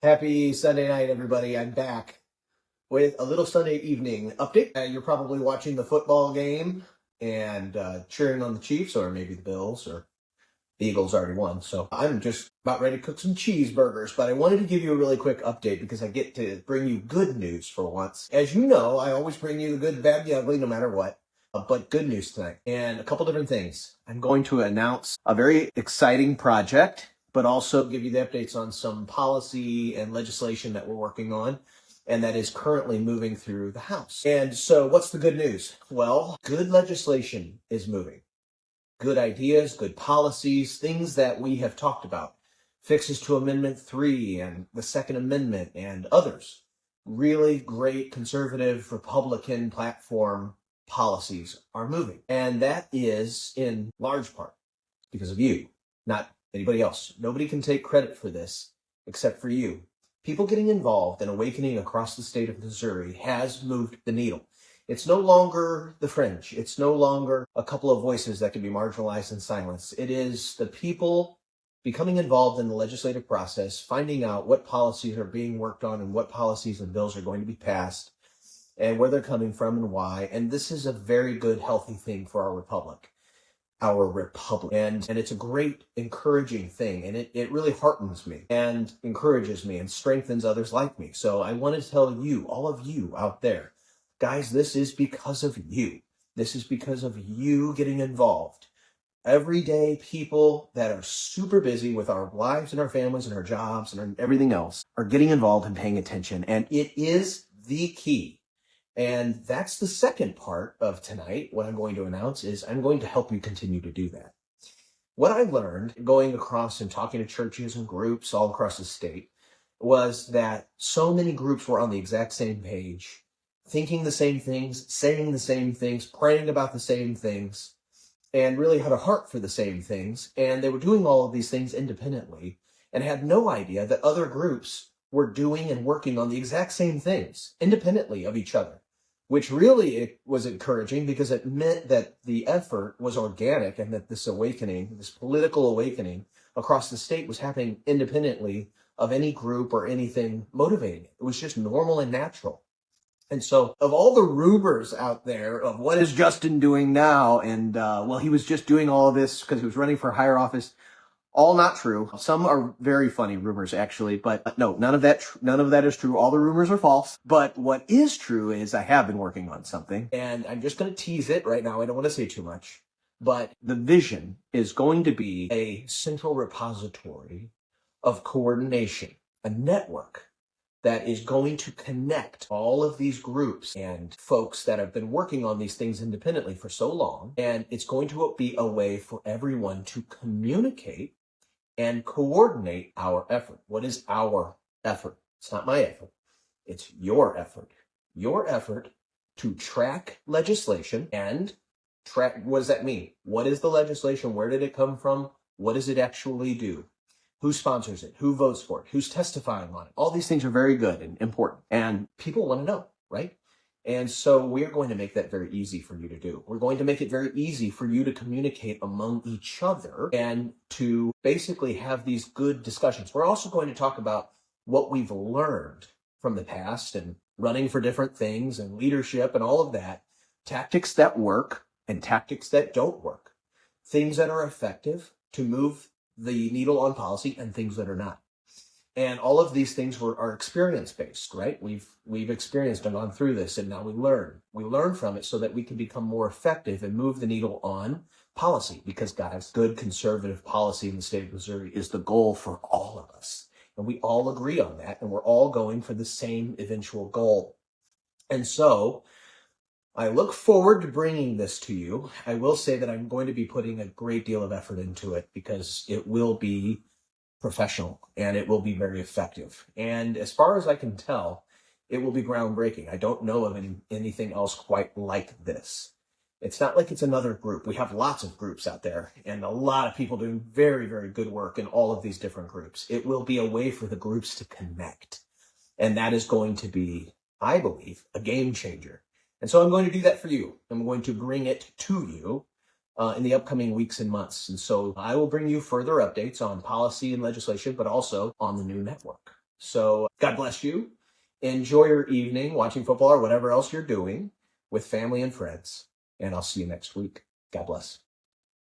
Happy Sunday night, everybody. I'm back with a little Sunday evening update. You're probably watching the football game and cheering on the Chiefs, or maybe the Bills, or the Eagles already won. So I'm just about ready to cook some cheeseburgers, but I wanted to give you a really quick update because I get to bring you good news for once. As you know, I always bring you the good, the bad, the ugly, no matter what. But good news tonight, and a couple different things. I'm going to announce a very exciting project, but also give you the updates on some policy and legislation that we're working on, and that is currently moving through the House. And so what's the good news? Well, good legislation is moving. Good ideas, good policies, things that we have talked about. Fixes to Amendment 3 and the Second Amendment and others. Really great conservative Republican platform policies are moving. And that is in large part because of you, not anybody else. Nobody can take credit for this except for you. People getting involved and awakening across the state of Missouri has moved the needle. It's no longer the fringe. It's no longer a couple of voices that can be marginalized and silenced. It is the people becoming involved in the legislative process, finding out what policies are being worked on and what policies and bills are going to be passed, and where they're coming from and why. And this is a very good, healthy thing for our republic. And it's a great, encouraging thing. And it really heartens me and encourages me and strengthens others like me. So I want to tell you, all of you out there, guys, this is because of you. This is because of you getting involved. Everyday people that are super busy with our lives and our families and our jobs and everything else are getting involved and paying attention. And it is the key. And that's the second part of tonight. What I'm going to announce is I'm going to help you continue to do that. What I learned going across and talking to churches and groups all across the state was that so many groups were on the exact same page, thinking the same things, saying the same things, praying about the same things, and really had a heart for the same things. And they were doing all of these things independently and had no idea that other groups were doing and working on the exact same things independently of each other, which really it was encouraging because it meant that the effort was organic and that this awakening, this political awakening across the state was happening independently of any group or anything motivating it. It was just normal and natural. And so of all the rumors out there of what is Justin doing now, and well, he was just doing all of this because he was running for higher office, all not true. Some are very funny rumors, actually, but no, none of that is true. All the rumors are false. But what is true is I have been working on something, and I'm just going to tease it right now. I don't want to say too much, but the vision is going to be a central repository of coordination, a network that is going to connect all of these groups and folks that have been working on these things independently for so long. And it's going to be a way for everyone to communicate and coordinate our effort. What is our effort? It's not my effort. It's your effort. Your effort to track legislation and track, what does that mean? What is the legislation? Where did it come from? What does it actually do? Who sponsors it? Who votes for it? Who's testifying on it? All these things are very good and important, and people want to know, right? And so we're going to make that very easy for you to do. We're going to make it very easy for you to communicate among each other and to basically have these good discussions. We're also going to talk about what we've learned from the past and running for different things and leadership and all of that. Tactics that work and tactics that don't work. Things that are effective to move the needle on policy and things that are not. And all of these things are experience-based, right? We've experienced and gone through this, and now we learn. We learn from it so that we can become more effective and move the needle on policy, because guys, good conservative policy in the state of Missouri is the goal for all of us. And we all agree on that, and we're all going for the same eventual goal. And so I look forward to bringing this to you. I will say that I'm going to be putting a great deal of effort into it because it will be professional and it will be very effective. And as far as I can tell, it will be groundbreaking. I don't know of anything else quite like this. It's not like it's another group. We have lots of groups out there and a lot of people doing very, very good work in all of these different groups. It will be a way for the groups to connect. And that is going to be, I believe, a game changer. And so I'm going to do that for you. I'm going to bring it to you in the upcoming weeks and months. And so I will bring you further updates on policy and legislation, but also on the new network. So God bless you. Enjoy your evening watching football or whatever else you're doing with family and friends. And I'll see you next week. God bless.